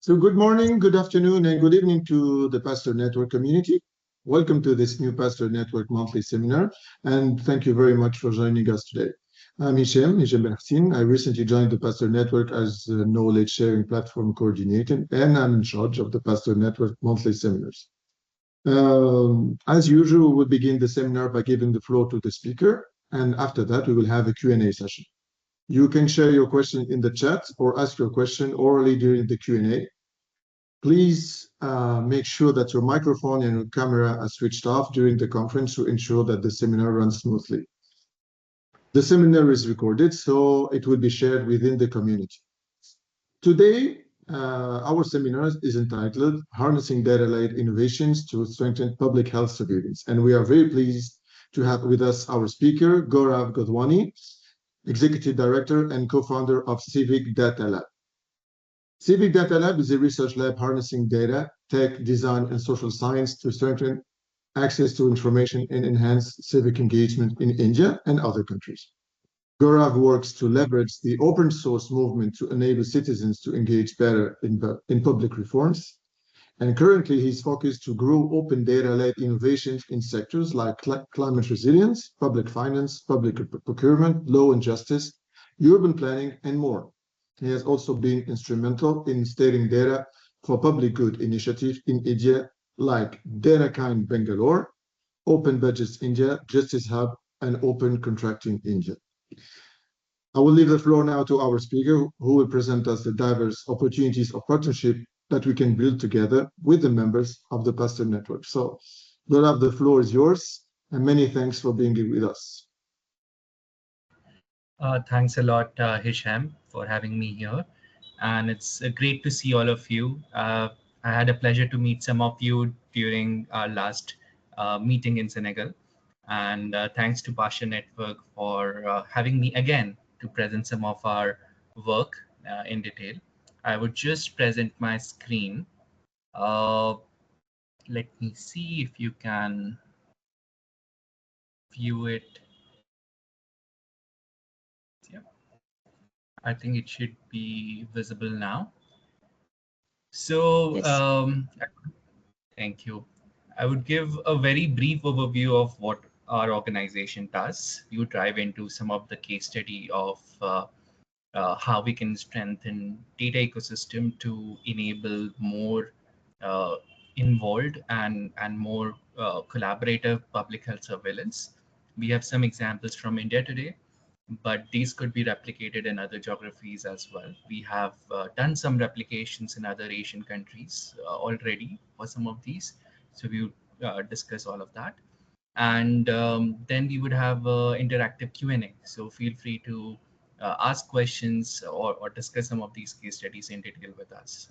So good morning, good afternoon, and good evening to the Pasteur Network community. Welcome to this new Pasteur Network monthly seminar, and thank you very much for joining us today. I'm Hichem Ben Hassin. I recently joined the Pasteur Network as the knowledge sharing platform coordinator, and I'm in charge of the Pasteur Network monthly seminars. As usual, we'll begin the seminar by giving the floor to the speaker, and after that, we will have a Q&A session. You can share your question in the chat or ask your question orally during the Q&A. Please make sure that your microphone and your camera are switched off during the conference to ensure that the seminar runs smoothly. The seminar is recorded, so it will be shared within the community. Today, our seminar is entitled Harnessing Data-Led Innovations to Strengthen Public Health Surveillance, and we are very pleased to have with us our speaker, Gaurav Godhwani, Executive Director and co-founder of CivicDataLab. CivicDataLab is a research lab harnessing data, tech, design, and social science to strengthen access to information and enhance civic engagement in India and other countries. Gaurav works to leverage the open source movement to enable citizens to engage better in public reforms. And currently, he's focused to grow open data-led innovations in sectors like climate resilience, public finance, public procurement, law and justice, urban planning, and more. He has also been instrumental in steering data for public good initiatives in India like DataKind Bangalore, Open Budgets India, Justice Hub, and Open Contracting India. I will leave the floor now to our speaker, who will present us the diverse opportunities of partnership that we can build together with the members of the Pasteur Network. So, Gaurav, the floor is yours, and many thanks for being here with us. Thanks a lot, Hisham, for having me here. And it's great to see all of you. I had a pleasure to meet some of you during our last meeting in Senegal. And thanks to Pasteur Network for having me again to present some of our work in detail. I would just present my screen. Let me see if you can view it. Yeah, I think it should be visible now. So, yes. Thank you. I would give a very brief overview of what our organization does. You dive into some of the case study of how we can strengthen data ecosystem to enable more involved and more collaborative public health surveillance. We have some examples from India today, but these could be replicated in other geographies as well. We have done some replications in other Asian countries already for some of these. So we would discuss all of that. And then we would have interactive Q&A. So feel free to ask questions or discuss some of these case studies in detail with us.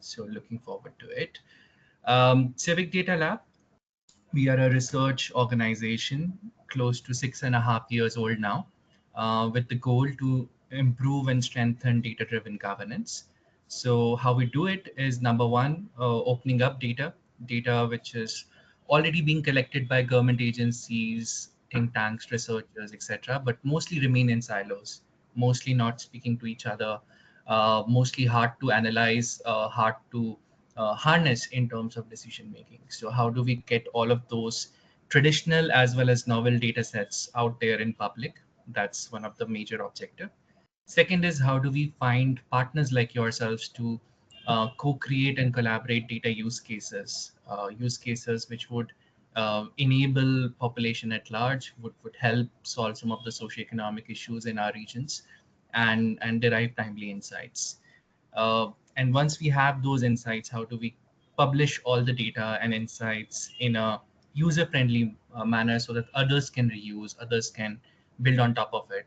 So looking forward to it. CivicDataLab, we are a research organization close to 6.5 years old now, with the goal to improve and strengthen data-driven governance. So how we do it is, number one, opening up data which is already being collected by government agencies, think tanks, researchers, etc., but mostly remain in silos, mostly not speaking to each other, mostly hard to analyze, hard to harness in terms of decision making. So how do we get all of those traditional as well as novel data sets out there in public? That's one of the major objectives. Second is, how do we find partners like yourselves to co-create and collaborate data use cases which would enable population at large, would help solve some of the socio-economic issues in our regions and derive timely insights. And once we have those insights, how do we publish all the data and insights in a user-friendly manner so that others can reuse, others can build on top of it?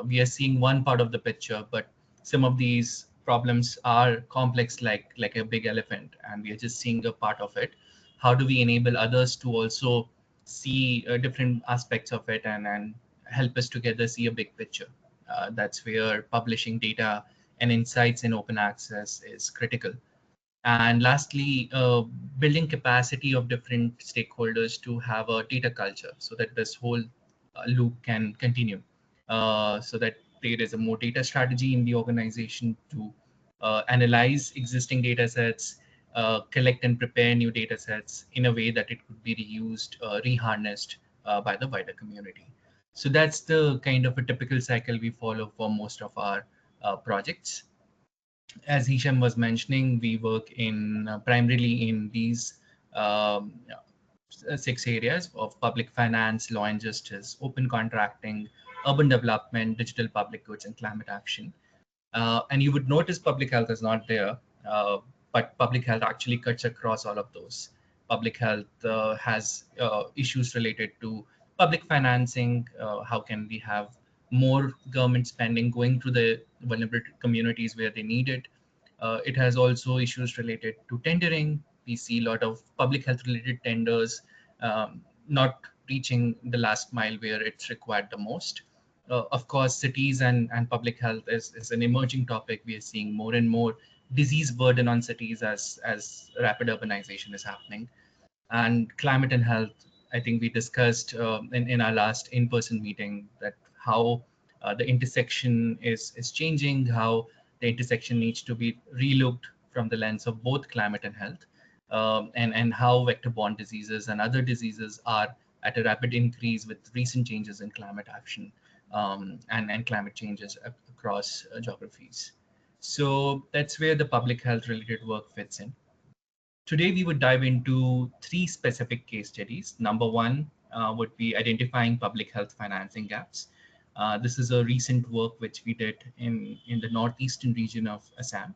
We are seeing one part of the picture, but some of these problems are complex like a big elephant, and we are just seeing a part of it. How do we enable others to also see different aspects of it and help us together see a big picture? That's where publishing data and insights in open access is critical. And lastly, building capacity of different stakeholders to have a data culture so that this whole loop can continue, so that there is a more data strategy in the organization to analyze existing data sets, collect and prepare new data sets in a way that it could be reused, reharnessed by the wider community. So that's the kind of a typical cycle we follow for most of our projects. As Hisham was mentioning, we work in primarily in these um, 6 areas of public finance, law and justice, open contracting, urban development, digital public goods, and climate action. And you would notice public health is not there, but public health actually cuts across all of those. Public health has issues related to public financing. How can we have more government spending going to the vulnerable communities where they need it? It has also issues related to tendering. We see a lot of public health related tenders not reaching the last mile where it's required the most. Of course, cities and public health is an emerging topic. We are seeing more and more disease burden on cities as rapid urbanization is happening. And climate and health, I think we discussed in our last in-person meeting that how the intersection is changing, how the intersection needs to be relooked from the lens of both climate and health, and how vector-borne diseases and other diseases are at a rapid increase with recent changes in climate action, and climate changes across geographies. So that's where the public health related work fits in. Today, we would dive into 3 specific case studies. Number one would be identifying public health financing gaps. This is a recent work which we did in the northeastern region of Assam.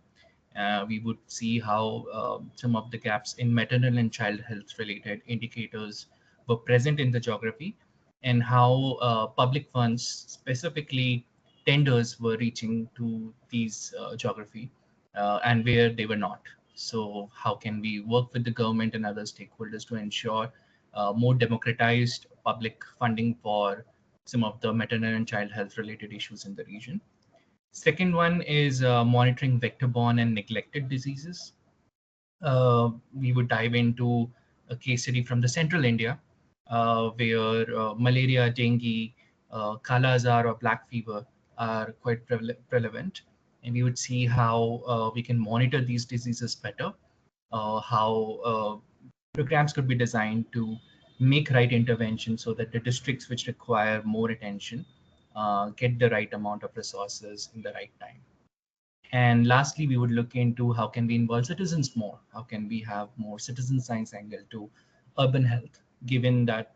We would see how some of the gaps in maternal and child health related indicators were present in the geography, and how public funds, specifically tenders, were reaching to these geography, and where they were not. So how can we work with the government and other stakeholders to ensure more democratized public funding for some of the maternal and child health related issues in the region? Second one is monitoring vector-borne and neglected diseases. We would dive into a case study from the central India, where malaria, dengue, kala azar or black fever are quite prevalent. And we would see how we can monitor these diseases better, how programs could be designed to make right intervention so that the districts which require more attention get the right amount of resources in the right time. And lastly, we would look into how can we involve citizens more? How can we have more citizen science angle to urban health, given that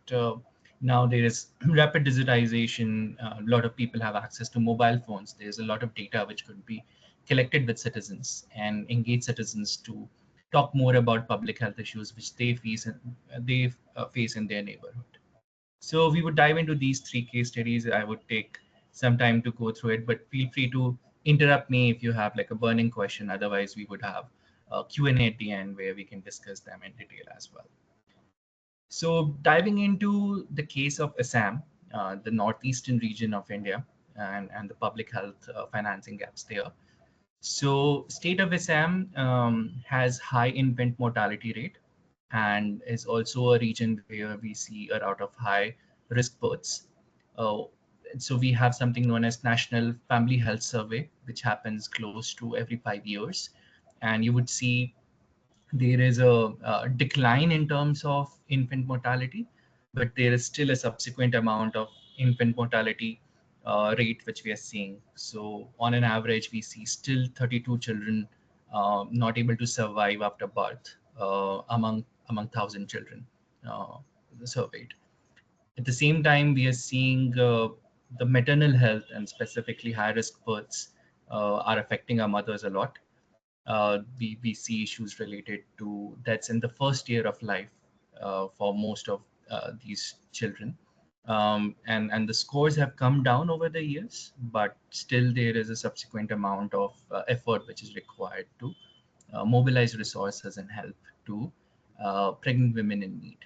now there is rapid digitization, a lot of people have access to mobile phones. There's a lot of data which could be collected with citizens and engage citizens to talk more about public health issues which they face in their neighborhood. So we would dive into these 3 case studies. I would take some time to go through it, but feel free to interrupt me if you have like a burning question. Otherwise, we would have a Q&A at the end where we can discuss them in detail as well. So diving into the case of Assam, the northeastern region of India, and the public health financing gaps there. So state of Assam has high infant mortality rate, and is also a region where we see a lot of high risk births. Uh, so we have something known as National Family Health Survey, which happens close to every 5 years. And you would see there is a decline in terms of infant mortality, but there is still a subsequent amount of infant mortality rate which we are seeing. So on an average, we see still 32 children not able to survive after birth among 1,000 children uh, surveyed. At the same time, we are seeing the maternal health and specifically high risk births are affecting our mothers a lot. We see issues related to deaths in the first year of life for most of these children. And the scores have come down over the years, but still there is a subsequent amount of effort which is required to mobilize resources and help to pregnant women in need.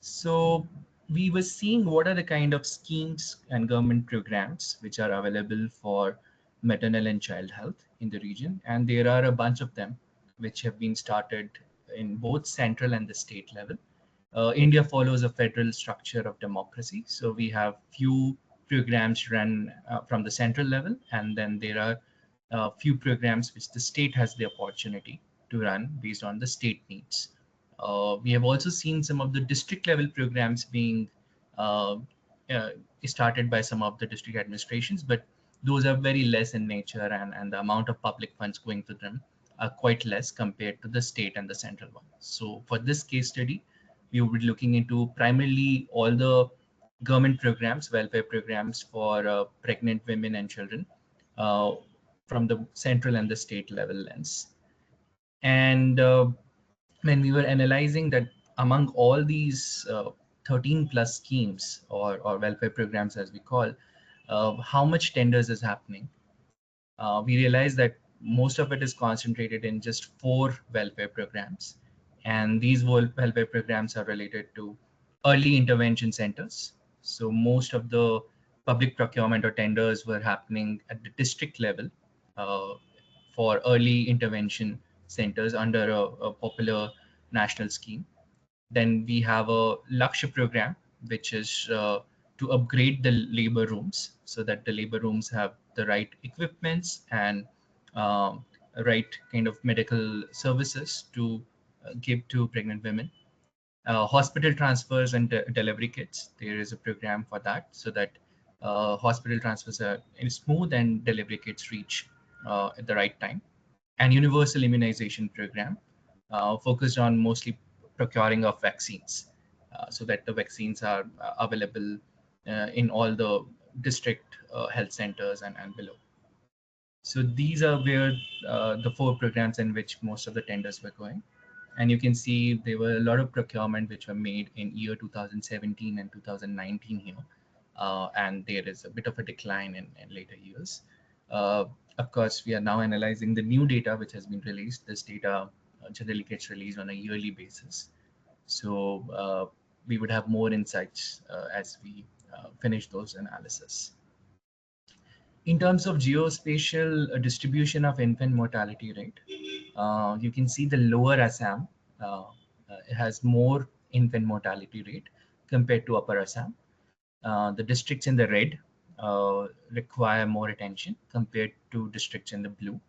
So we were seeing what are the kind of schemes and government programs which are available for maternal and child health in the region. And there are a bunch of them which have been started in both central and the state level. India follows a federal structure of democracy. So we have few programs run from the central level, and then there are few programs which the state has the opportunity to run based on the state needs. We have also seen some of the district level programs being uh, uh, started by some of the district administrations, but those are very less in nature, and the amount of public funds going to them are quite less compared to the state and the central one. So for this case study, we will be looking into primarily all the government programs, welfare programs for pregnant women and children uh, from the central and the state level lens. And when we were analyzing that among all these 13 plus schemes or welfare programs as we call, how much tenders is happening, we realized that most of it is concentrated in just 4 welfare programs. And these welfare programs are related to early intervention centers. So most of the public procurement or tenders were happening at the district level uh, for early intervention centers under a popular national scheme. Then we have a Lakshya program, which is to upgrade the labor rooms so that the labor rooms have the right equipments and um, right kind of medical services to give to pregnant women. Hospital transfers and delivery kits. There is a program for that so that hospital transfers are smooth and delivery kits reach at the right time. And universal immunization program focused on mostly procuring of vaccines so that the vaccines are available in all the district health centers and below. So these are where the 4 programs in which most of the tenders were going. And you can see there were a lot of procurement which were made in year 2017 and 2019 here. And there is a bit of a decline in later years. Of course, we are now analyzing the new data which has been released. This data generally gets released on a yearly basis. So we would have more insights as we finish those analysis. In terms of geospatial distribution of infant mortality rate, you can see the lower Assam has more infant mortality rate compared to upper Assam. The districts in the red require more attention compared to districts in the blue.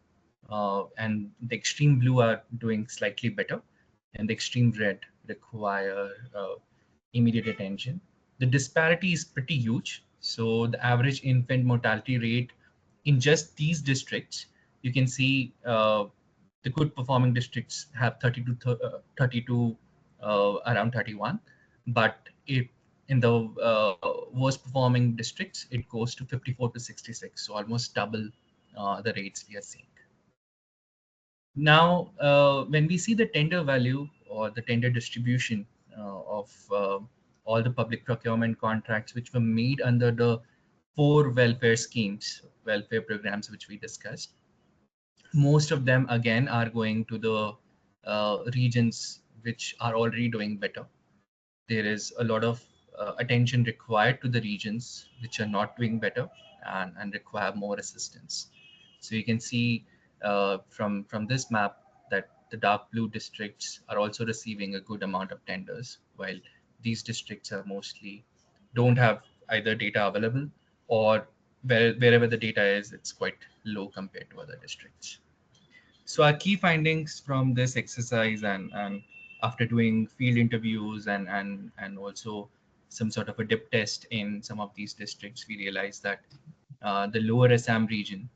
And the extreme blue are doing slightly better, and the extreme red require immediate attention. The disparity is pretty huge. So the average infant mortality rate in just these districts, you can see the good performing districts have 32, around 31, but if in the worst performing districts, it goes to 54 to 66, so almost double the rates we are seeing. Now, when we see the tender value or the tender distribution of all the public procurement contracts which were made under the 4 welfare schemes, welfare programs which we discussed, most of them again are going to the regions which are already doing better. There is a lot of attention required to the regions which are not doing better and require more assistance. So you can see from this map that the dark blue districts are also receiving a good amount of tenders, while these districts are mostly don't have either data available, or wherever the data is, it's quite low compared to other districts. So our key findings from this exercise, and after doing field interviews and also some sort of a dip test in some of these districts, we realized that the lower Assam region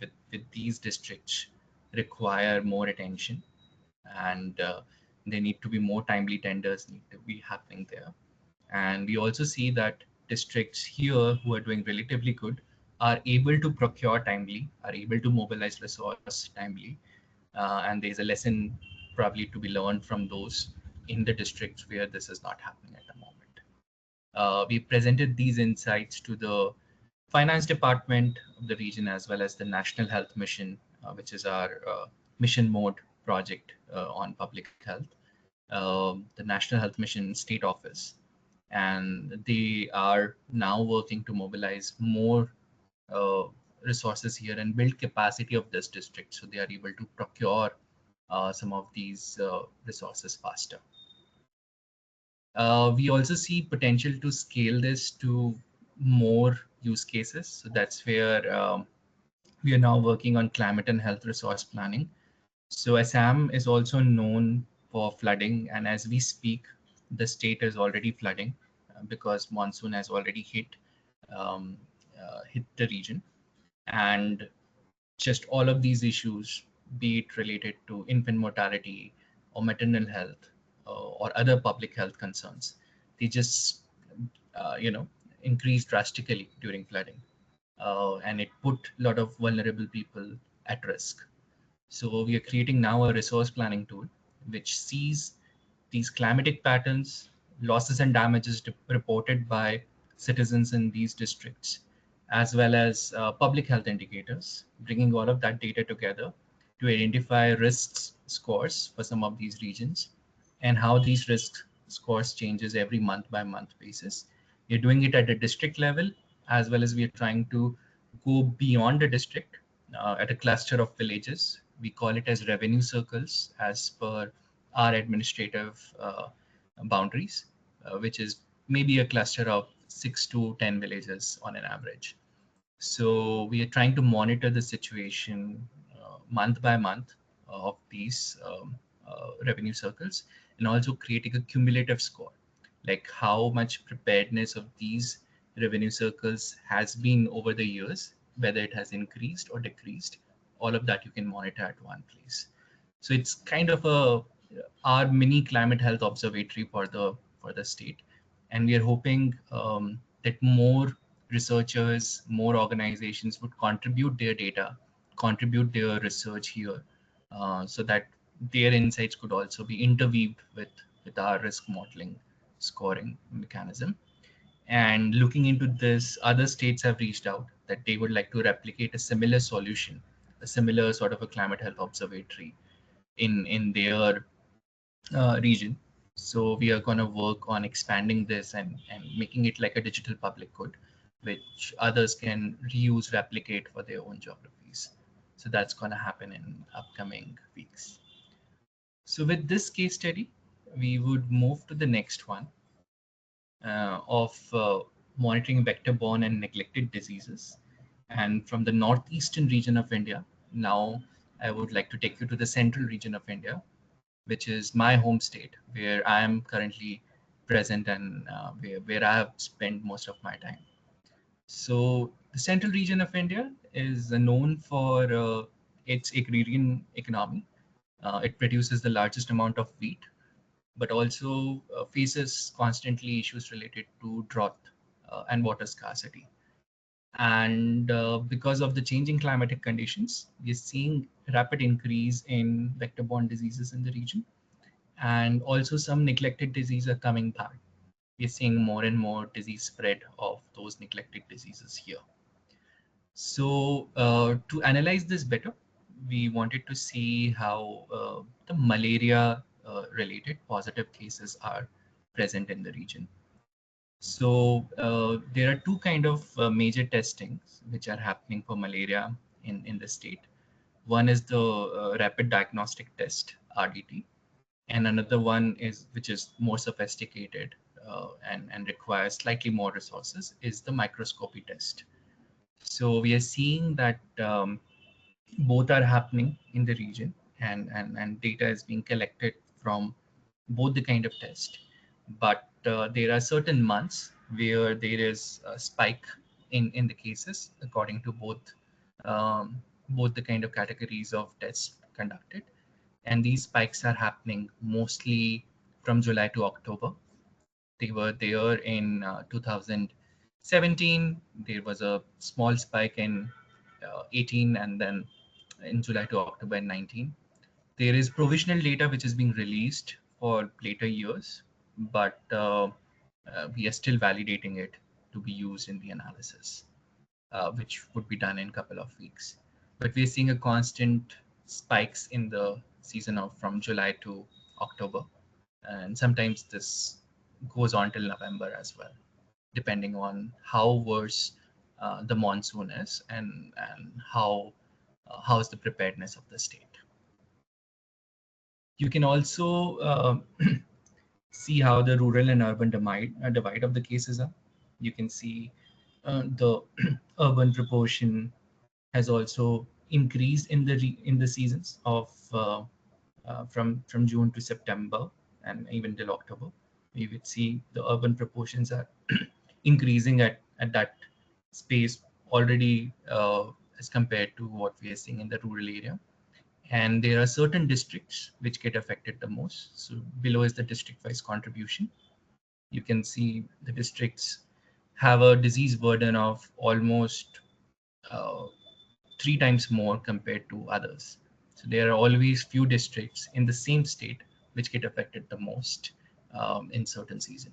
with these districts require more attention, and there need to be more timely tenders need to be happening there. And we also see that districts here who are doing relatively good are able to procure timely, are able to mobilize resource timely. And there's a lesson probably to be learned from those in the districts where this is not happening at the moment. We presented these insights to the finance department of the region as well as the National Health Mission, which is our mission mode project on public health, the National Health Mission State Office. And they are now working to mobilize more uh, resources here and build capacity of this district so they are able to procure some of these resources faster. We also see potential to scale this to more use cases. So that's where we are now working on climate and health resource planning. So Assam is also known for flooding, and as we speak, the state is already flooding because monsoon has already um, hit the region, and just all of these issues, be it related to infant mortality or maternal health or other public health concerns, they just you know increased drastically during flooding, and it put a lot of vulnerable people at risk. So we are creating now a resource planning tool which sees these climatic patterns, losses and damages reported by citizens in these districts, as well as public health indicators, bringing all of that data together to identify risks scores for some of these regions and how these risk scores changes every month by month basis. We're doing it at the district level, as well as we are trying to go beyond the district at a cluster of villages. We call it as revenue circles as per our administrative boundaries, which is maybe a cluster of 6 to 10 villages on an average. So we are trying to monitor the situation month by month of these revenue circles, and also creating a cumulative score, like how much preparedness of these revenue circles has been over the years, whether it has increased or decreased. All of that you can monitor at one place. So it's kind of a our mini climate health observatory for the state, and we are hoping that more researchers, more organizations would contribute their data, contribute their research here, so that their insights could also be interweaved with our risk modeling scoring mechanism. And looking into this, other states have reached out that they would like to replicate a similar solution, a similar sort of a climate health observatory in their region. So we are going to work on expanding this and making it like a digital public good, which others can reuse, replicate for their own geographies. So that's going to happen in upcoming weeks. So with this case study, we would move to the next one of monitoring vector-borne and neglected diseases. And from the northeastern region of India, now I would like to take you to the central region of India, which is my home state, where I am currently present and where I have spent most of my time. So the central region of India is known for its agrarian economy. It produces the largest amount of wheat, but also faces constantly issues related to drought and water scarcity. And because of the changing climatic conditions, we're seeing rapid increase in vector-borne diseases in the region, and also some neglected diseases are coming back. We're seeing more and more disease spread of those neglected diseases here. So to analyze this better, we wanted to see how the malaria related positive cases are present in the region. So there are two kind of major testings which are happening for malaria in the state. One is the rapid diagnostic test, RDT, and another one is which is more sophisticated and requires slightly more resources, is the microscopy test. So we are seeing that both are happening in the region, and data is being collected from both the kind of test. But there are certain months where there is a spike in the cases according to both the kind of categories of tests conducted. And these spikes are happening mostly from July to October. They were there in 2017. There was a small spike in 18, and then in July to October in 19. There is provisional data which is being released for later years, but we are still validating it to be used in the analysis, which would be done in a couple of weeks. But we're seeing a constant spikes in the season of from July to October, and sometimes this goes on till November as well, depending on how worse the monsoon is and how's the preparedness of the state. You can also see how the rural and urban divide of the cases are. You can see the urban proportion has also increased in the seasons of from June to September and even till October. We would see the urban proportions are increasing at that space already as compared to what we are seeing in the rural area. And there are certain districts which get affected the most. So below is the district-wise contribution. You can see the districts have a disease burden of almost uh, 3 times more compared to others. So there are always few districts in the same state which get affected the most in certain season.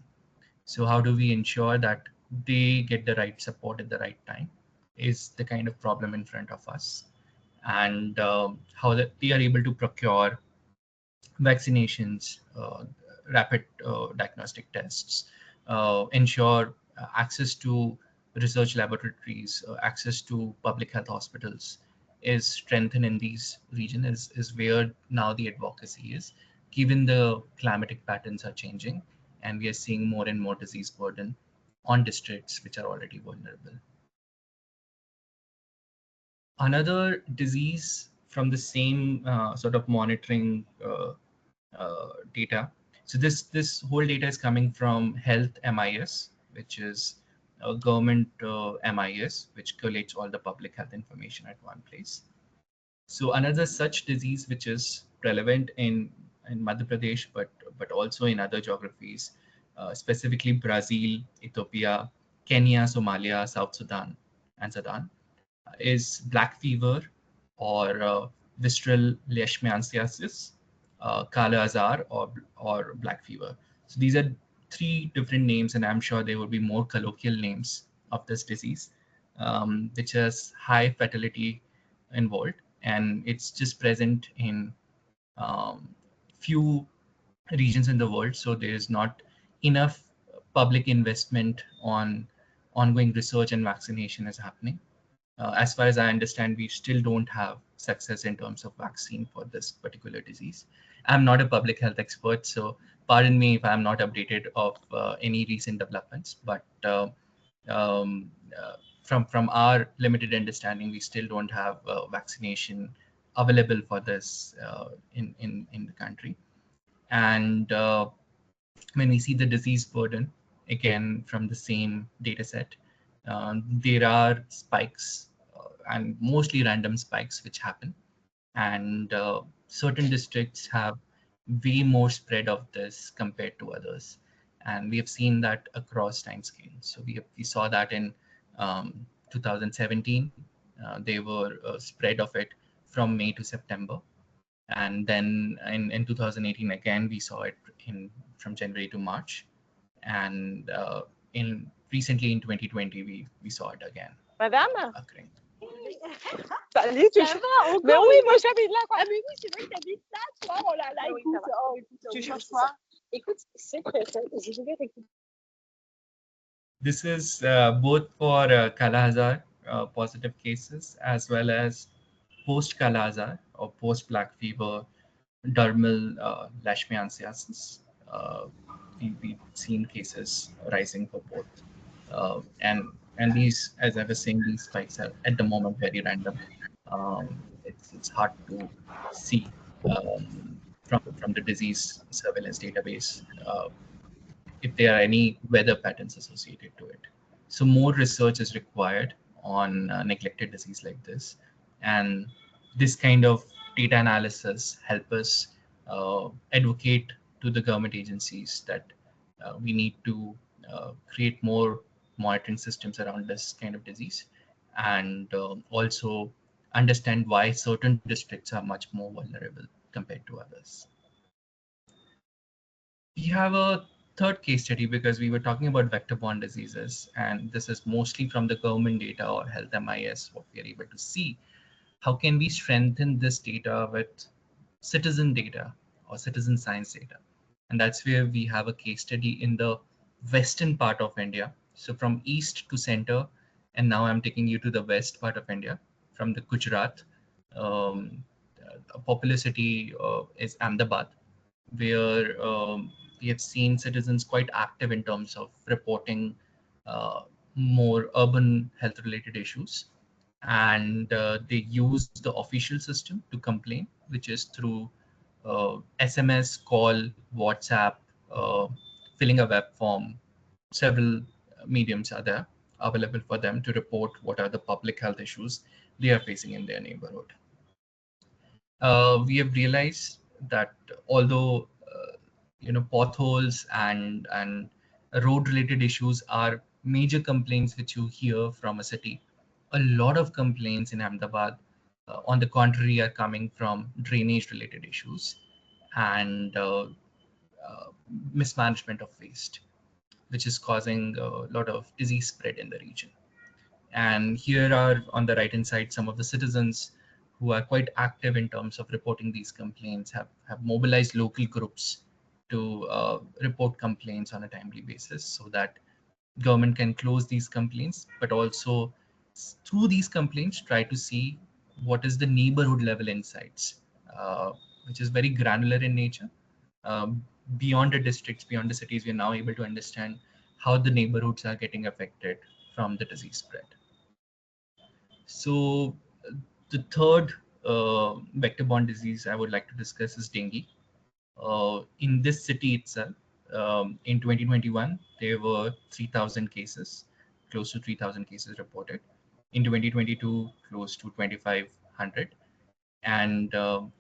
So how do we ensure that they get the right support at the right time is the kind of problem in front of us, and how that we are able to procure vaccinations, rapid diagnostic tests, ensure access to research laboratories, access to public health hospitals is strengthened in these regions is where now the advocacy is, given the climatic patterns are changing and we are seeing more and more disease burden on districts which are already vulnerable. Another disease from the same sort of monitoring data. So this whole data is coming from Health MIS, which is a government MIS, which collates all the public health information at one place. So another such disease which is relevant in Madhya Pradesh, but also in other geographies, specifically Brazil, Ethiopia, Kenya, Somalia, South Sudan, and Sudan, is black fever or visceral leishmaniasis, Kala Azar, or black fever. So these are 3 different names, and I'm sure there will be more colloquial names of this disease, which has high fatality involved, and it's just present in um, few regions in the world. So there is not enough public investment on ongoing research and vaccination is happening. As far as I understand, we still don't have success in terms of vaccine for this particular disease. I'm not a public health expert, so pardon me if I'm not updated of any recent developments. But um, from our limited understanding, we still don't have vaccination available for this in the country. And when we see the disease burden, again, from the same data set, there are spikes and mostly random spikes which happen. And certain districts have way more spread of this compared to others. And we have seen that across time scale. So we saw that in 2017, they were a spread of it from May to September. And then in 2018 again we saw it in from January to March, and in recently in 2020 we saw it again Madame occurring. Salut, tu... Mais oui, moi j'habite là. Ah, mais oui, c'est vrai que t'habites là, toi. Oh là là, écoute. Oh, écoute, tu cherches quoi? Écoute, c'est très simple. Je vais écouter. This is both for Kala-Azar positive cases as well as post Kala-Azar or post black fever dermal leishmaniasis. We've seen cases rising for both, and these, as I was saying, these spikes are at the moment very random. It's hard to see from the disease surveillance database if there are any weather patterns associated to it. So more research is required on neglected disease like this, and this kind of data analysis help us advocate to the government agencies that we need to create more monitoring systems around this kind of disease, and also understand why certain districts are much more vulnerable compared to others. We have a third case study because we were talking about vector-borne diseases, and this is mostly from the government data or Health MIS, what we are able to see. How can we strengthen this data with citizen data or citizen science data? And that's where we have a case study in the western part of India. So from east to center, and now I'm taking you to the west part of India, from the Gujarat. A popular city is Ahmedabad, where we have seen citizens quite active in terms of reporting more urban health related issues. and they use the official system to complain, which is through SMS, call, WhatsApp, uh, filling a web form. Several mediums are there available for them to report what are the public health issues they are facing in their neighborhood. We have realized that although potholes and road related issues are major complaints which you hear from a city, a lot of complaints in Ahmedabad on the contrary are coming from drainage related issues and mismanagement of waste, which is causing a lot of disease spread in the region. And here are on the right hand side some of the citizens who are quite active in terms of reporting these complaints, have mobilized local groups to report complaints on a timely basis so that government can close these complaints, but also through these complaints try to see what is the neighborhood level insights, which is very granular in nature. Beyond the districts, beyond the cities, we are now able to understand how the neighborhoods are getting affected from the disease spread. So the third vector-borne disease I would like to discuss is dengue. In this city itself, in 2021, there were 3,000 cases, close to 3,000 cases reported. In 2022, close to 2,500. And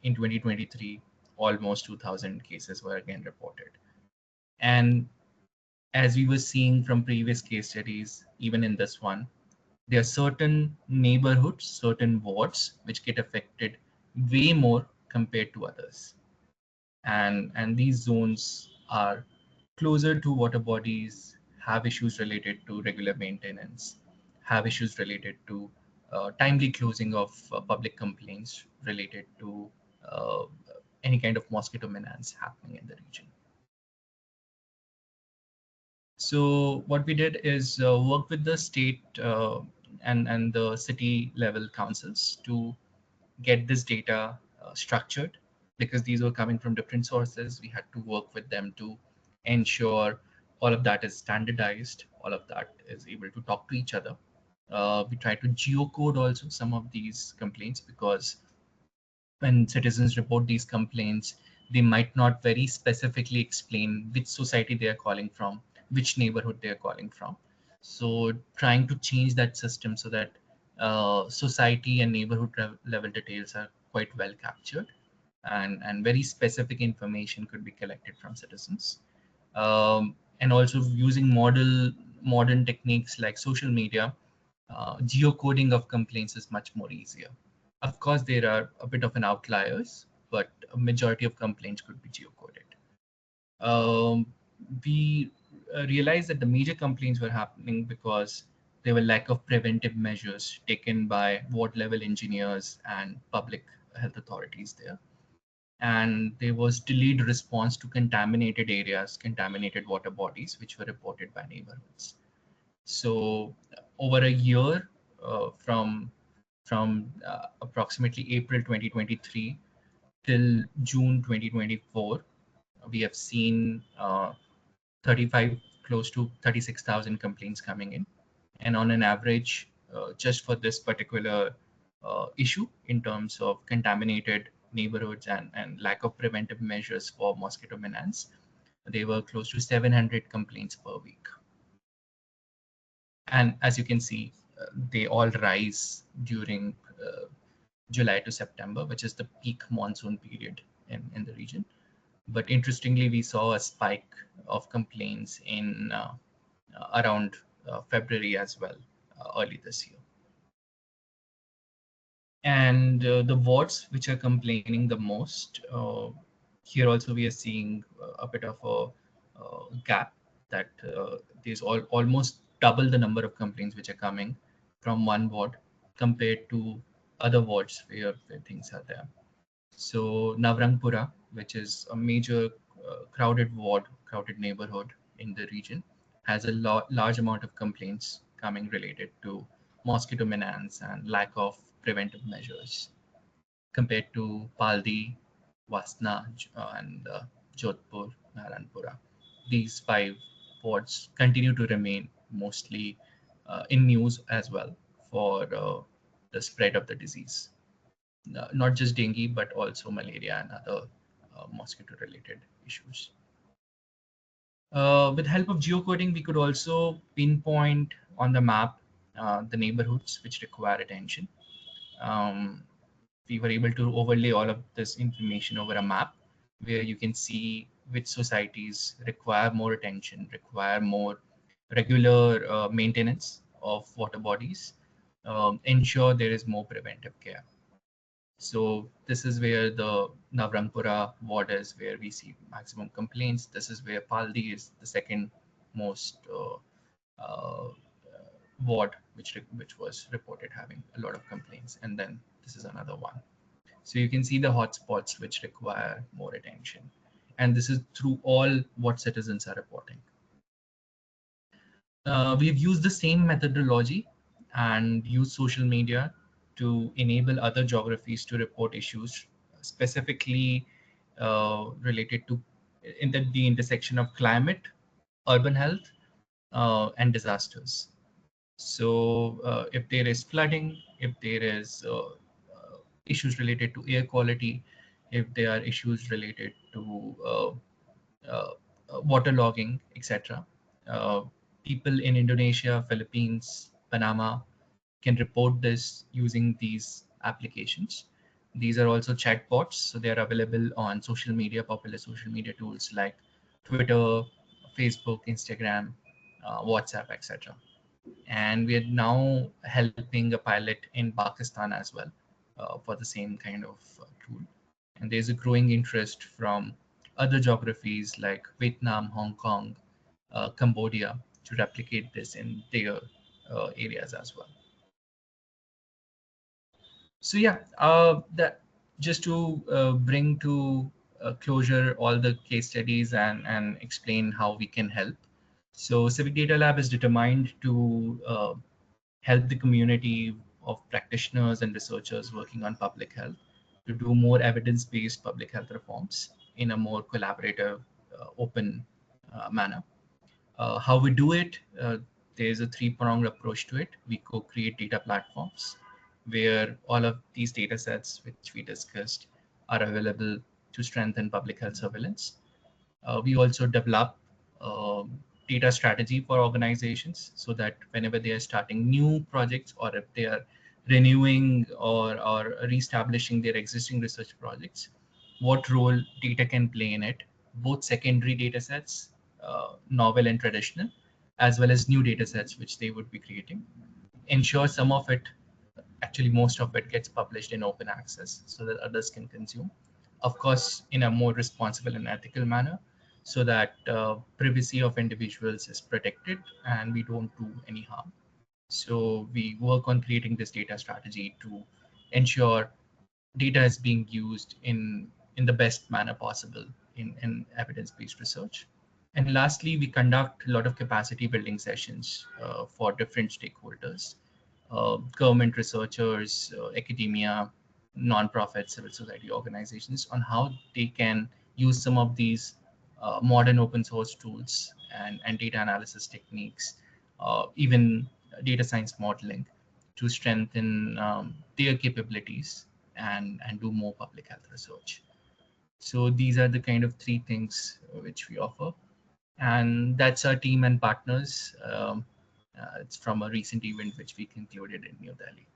in 2023, almost 2,000 cases were again reported. And as we were seeing from previous case studies, even in this one, there are certain neighborhoods, certain wards, which get affected way more compared to others. And these zones are closer to water bodies, have issues related to regular maintenance, have issues related to timely closing of public complaints related to uh, any kind of mosquito menace happening in the region. So what we did is work with the state and the city level councils to get this data structured, because these were coming from different sources. We had to work with them to ensure all of that is standardized, all of that is able to talk to each other. We tried to geocode also some of these complaints, because when citizens report these complaints, they might not very specifically explain which society they are calling from, which neighborhood they are calling from. So trying to change that system so that society and neighborhood level details are quite well captured, and very specific information could be collected from citizens. And also using modern techniques like social media, geocoding of complaints is much more easier. Of course, there are a bit of an outliers, but a majority of complaints could be geocoded. We realized that the major complaints were happening because there were lack of preventive measures taken by ward level engineers and public health authorities there. And there was delayed response to contaminated areas, contaminated water bodies, which were reported by neighborhoods. So over a year, from approximately April 2023 till June 2024, we have seen 35, close to 36,000 complaints coming in. And on an average, just for this particular issue in terms of contaminated neighborhoods and lack of preventive measures for mosquito menace, they were close to 700 complaints per week. And as you can see, they all rise during July to September, which is the peak monsoon period in the region. But interestingly, we saw a spike of complaints in around February as well, early this year. And the wards which are complaining the most, here also we are seeing a bit of a gap, that there's almost double the number of complaints which are coming from one ward compared to other wards where things are there. So Navrangpura, which is a major crowded ward, crowded neighborhood in the region, has a large amount of complaints coming related to mosquito menace and lack of preventive measures, compared to Paldi, Vasna, and Jodhpur, Narayanpura. These 5 wards continue to remain mostly in news as well for the spread of the disease, not just dengue, but also malaria and other mosquito-related issues. With help of geocoding, we could also pinpoint on the map the neighborhoods which require attention. We were able to overlay all of this information over a map where you can see which societies require more attention, require more regular maintenance of water bodies, ensure there is more preventive care. So this is where the Navrangpura ward is, where we see maximum complaints. This is where Paldi is the second most ward, which was reported having a lot of complaints. And then this is another one. So you can see the hotspots which require more attention. And this is through all what citizens are reporting. We've used the same methodology and used social media to enable other geographies to report issues specifically related to the intersection of climate, urban health, and disasters. So if there is flooding, if there is issues related to air quality, if there are issues related to waterlogging, etc. People in Indonesia, Philippines, Panama can report this using these applications. These are also chatbots, so they are available on social media, popular social media tools like Twitter, Facebook, Instagram, WhatsApp, etc. And we are now helping a pilot in Pakistan as well for the same kind of tool. And there's a growing interest from other geographies like Vietnam, Hong Kong, Cambodia to replicate this in their areas as well. So yeah, that just to bring to closure all the case studies and explain how we can help. So CivicDataLab is determined to help the community of practitioners and researchers working on public health to do more evidence-based public health reforms in a more collaborative, open manner. How we do it, there's a three-pronged approach to it. We co-create data platforms where all of these data sets which we discussed are available to strengthen public health surveillance. We also develop data strategy for organizations so that whenever they are starting new projects or if they are renewing or reestablishing their existing research projects, what role data can play in it, both secondary data sets, novel and traditional, as well as new data sets which they would be creating. Ensure some of it, actually most of it, gets published in open access so that others can consume. Of course, in a more responsible and ethical manner, so that privacy of individuals is protected and we don't do any harm. So we work on creating this data strategy to ensure data is being used in the best manner possible in evidence-based research. And lastly, we conduct a lot of capacity building sessions for different stakeholders, government researchers, academia, non-profit, civil society organizations, on how they can use some of these modern open source tools and data analysis techniques, even data science modeling, to strengthen their capabilities and do more public health research. So these are the kind of three things which we offer. And that's our team and partners. It's from a recent event which we concluded in New Delhi.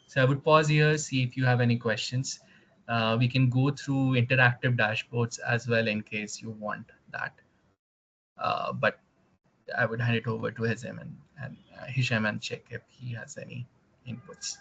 So I would pause here, see if you have any questions. We can go through interactive dashboards as well in case you want that. But I would hand it over to Hisham and check if he has any inputs.